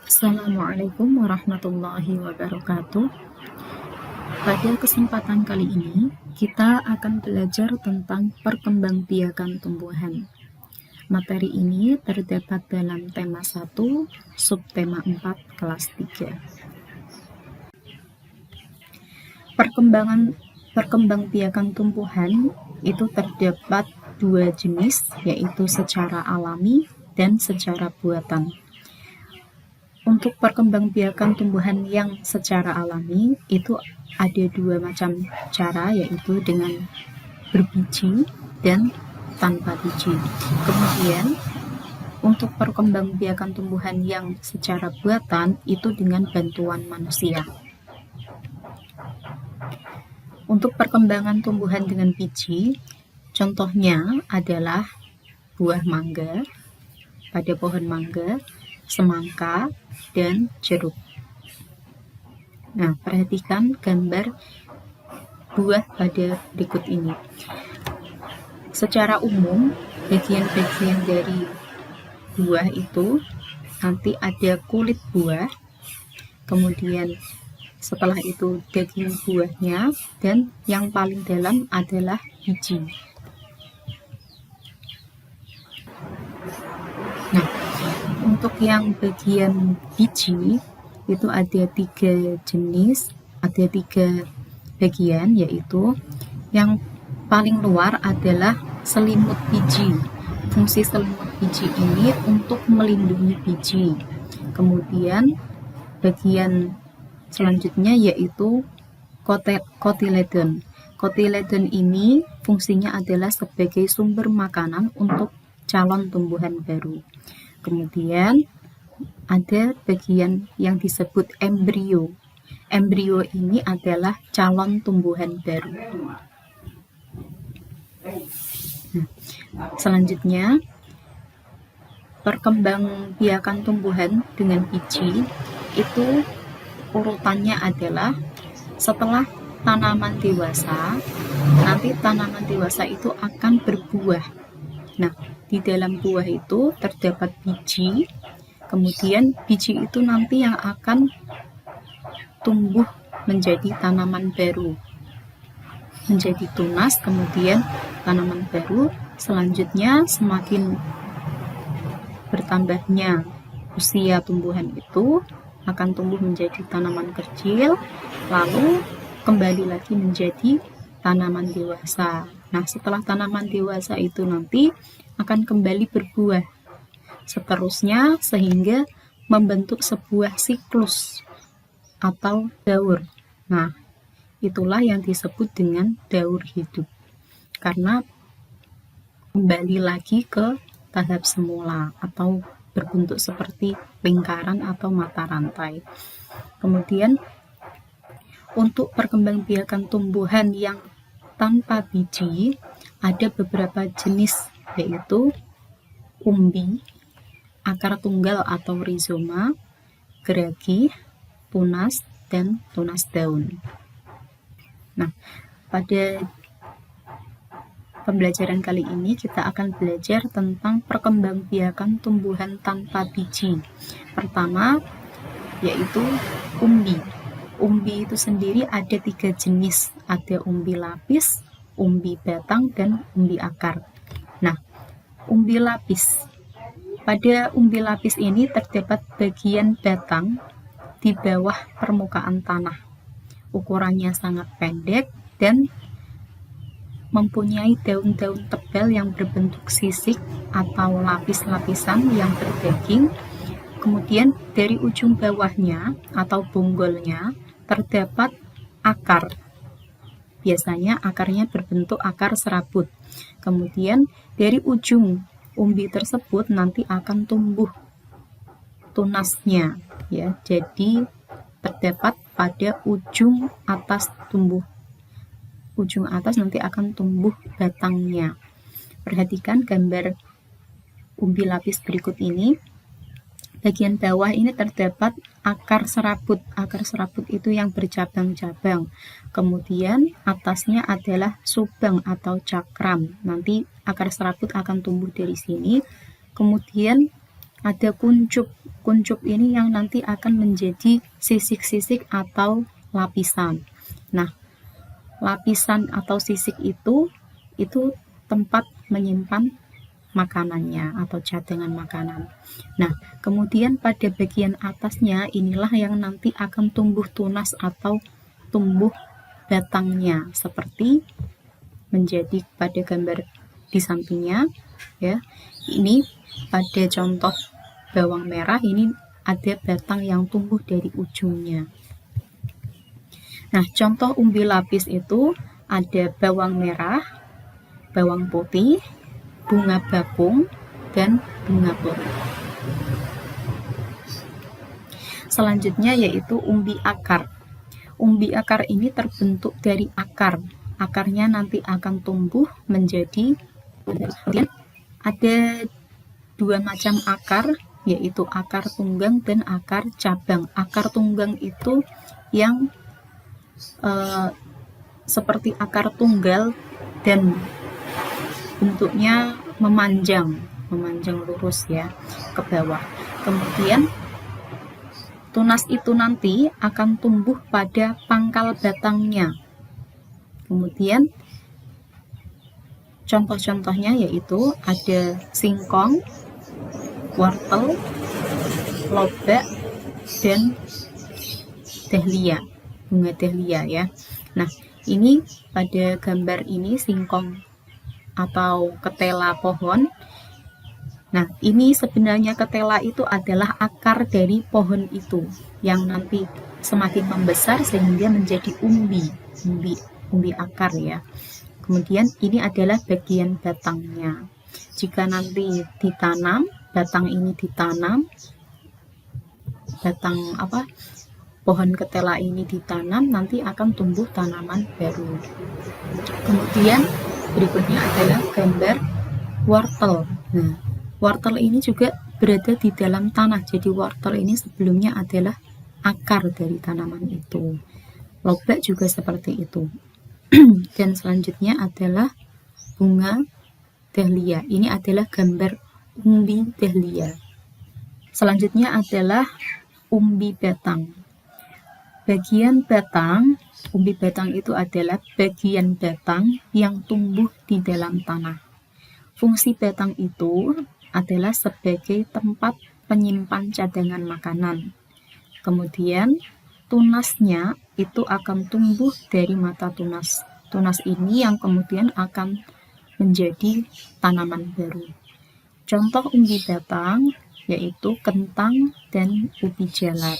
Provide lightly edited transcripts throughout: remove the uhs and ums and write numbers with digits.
Assalamualaikum warahmatullahi wabarakatuh. Pada kesempatan kali ini, kita akan belajar tentang perkembangbiakan tumbuhan. Materi ini terdapat dalam tema 1, subtema 4, kelas 3. Perkembangbiakan tumbuhan itu terdapat dua jenis, yaitu secara alami dan secara buatan. Untuk perkembangbiakan tumbuhan yang secara alami itu ada dua macam cara, yaitu dengan berbiji dan tanpa biji. Kemudian untuk perkembangbiakan tumbuhan yang secara buatan itu dengan bantuan manusia. Untuk perkembangan tumbuhan dengan biji, contohnya adalah buah mangga, pada pohon mangga, semangka, dan jeruk. Nah, perhatikan gambar buah pada berikut ini. Secara umum, bagian-bagian dari buah itu nanti ada kulit buah, kemudian setelah itu daging buahnya, dan yang paling dalam adalah biji. Nah, untuk yang bagian biji itu ada 3 jenis, ada 3 bagian, yaitu yang paling luar adalah selimut biji. Fungsi selimut biji ini untuk melindungi biji. Kemudian bagian selanjutnya yaitu kotiledon. Kotiledon ini fungsinya adalah sebagai sumber makanan untuk calon tumbuhan baru. Kemudian ada bagian yang disebut embrio. Embrio ini adalah calon tumbuhan baru. Selanjutnya, perkembangbiakan tumbuhan dengan biji itu urutannya adalah setelah tanaman dewasa, nanti tanaman dewasa itu akan berbuah. Nah, di dalam buah itu terdapat biji, kemudian biji itu nanti yang akan tumbuh menjadi tanaman baru, menjadi tunas, kemudian tanaman baru. Selanjutnya, semakin bertambahnya usia tumbuhan itu akan tumbuh menjadi tanaman kecil, lalu kembali lagi menjadi tanaman dewasa. Nah, setelah tanaman dewasa itu nanti akan kembali berbuah, seterusnya sehingga membentuk sebuah siklus atau daur. Nah, itulah yang disebut dengan daur hidup, karena kembali lagi ke tahap semula atau berbentuk seperti lingkaran atau mata rantai. Kemudian untuk perkembangbiakan tumbuhan yang tanpa biji ada beberapa jenis, yaitu umbi, akar tunggal atau rizoma, geragi, tunas, dan tunas daun. Nah, pada pembelajaran kali ini kita akan belajar tentang perkembangbiakan tumbuhan tanpa biji. Pertama, yaitu umbi. Umbi itu sendiri ada 3 jenis, ada umbi lapis, umbi batang, dan umbi akar. Nah, umbi lapis. Pada umbi lapis ini terdapat bagian batang di bawah permukaan tanah. Ukurannya sangat pendek dan mempunyai daun-daun tebal yang berbentuk sisik atau lapis-lapisan yang berdaging. Kemudian dari ujung bawahnya atau bonggolnya terdapat akar. Biasanya akarnya berbentuk akar serabut. Kemudian dari ujung umbi tersebut nanti akan tumbuh tunasnya, ya. Jadi terdapat pada ujung atas nanti akan tumbuh batangnya. Perhatikan gambar umbi lapis berikut ini. Bagian bawah ini terdapat akar serabut. Akar serabut itu yang bercabang-cabang. Kemudian atasnya adalah subang atau cakram. Nanti akar serabut akan tumbuh dari sini. Kemudian ada kuncup. kuncup ini yang nanti akan menjadi sisik-sisik atau lapisan. Nah, lapisan atau sisik itu tempat menyimpan makanannya atau cadangan makanan. Nah, kemudian pada bagian atasnya inilah yang nanti akan tumbuh tunas atau tumbuh batangnya, seperti menjadi pada gambar di sampingnya ya. Ini pada contoh bawang merah, ini ada batang yang tumbuh dari ujungnya. Nah, contoh umbi lapis itu ada bawang merah, bawang putih, bunga bakung, dan bunga puri. Selanjutnya yaitu umbi akar. Umbi akar ini terbentuk dari akar. Akarnya nanti akan tumbuh menjadi, kemudian ada dua macam akar, yaitu akar tunggang dan akar cabang. Akar tunggang itu yang seperti akar tunggal dan bentuknya memanjang lurus ya ke bawah. Kemudian tunas itu nanti akan tumbuh pada pangkal batangnya. Kemudian contoh-contohnya yaitu ada singkong, wortel, lobak, dan dahlia, bunga dahlia ya. Nah, ini pada gambar ini singkong atau ketela pohon. Nah, ini sebenarnya ketela itu adalah akar dari pohon itu yang nanti semakin membesar sehingga menjadi umbi akar ya. Kemudian ini adalah bagian batangnya. Jika nanti ditanam, batang ini ditanam, pohon ketela ini ditanam, nanti akan tumbuh tanaman baru. Kemudian berikutnya adalah gambar wortel. Nah, wortel ini juga berada di dalam tanah, jadi wortel ini sebelumnya adalah akar dari tanaman itu. Lobak juga seperti itu. Dan selanjutnya adalah bunga dahlia. Ini adalah gambar umbi dahlia. Selanjutnya adalah umbi batang. Bagian batang, umbi batang itu adalah bagian batang yang tumbuh di dalam tanah. Fungsi batang itu adalah sebagai tempat penyimpan cadangan makanan. Kemudian tunasnya itu akan tumbuh dari mata tunas. Tunas ini yang kemudian akan menjadi tanaman baru. Contoh umbi batang yaitu kentang dan ubi jalar.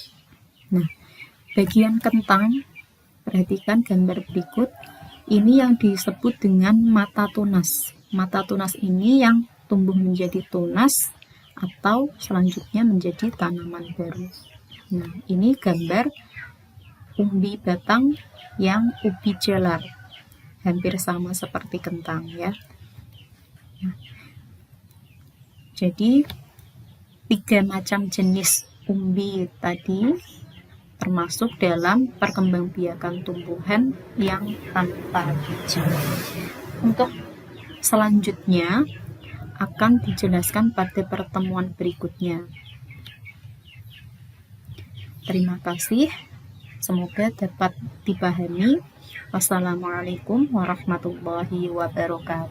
Nah, bagian kentang, perhatikan gambar berikut. Ini yang disebut dengan mata tunas. Mata tunas ini yang tumbuh menjadi tunas atau selanjutnya menjadi tanaman baru. Nah, ini gambar umbi batang yang ubi jalar. Hampir sama seperti kentang ya. Nah, jadi 3 macam jenis umbi tadi termasuk dalam perkembangbiakan tumbuhan yang tanpa biji. Untuk selanjutnya akan dijelaskan pada pertemuan berikutnya. Terima kasih, semoga dapat dipahami. Wassalamualaikum warahmatullahi wabarakatuh.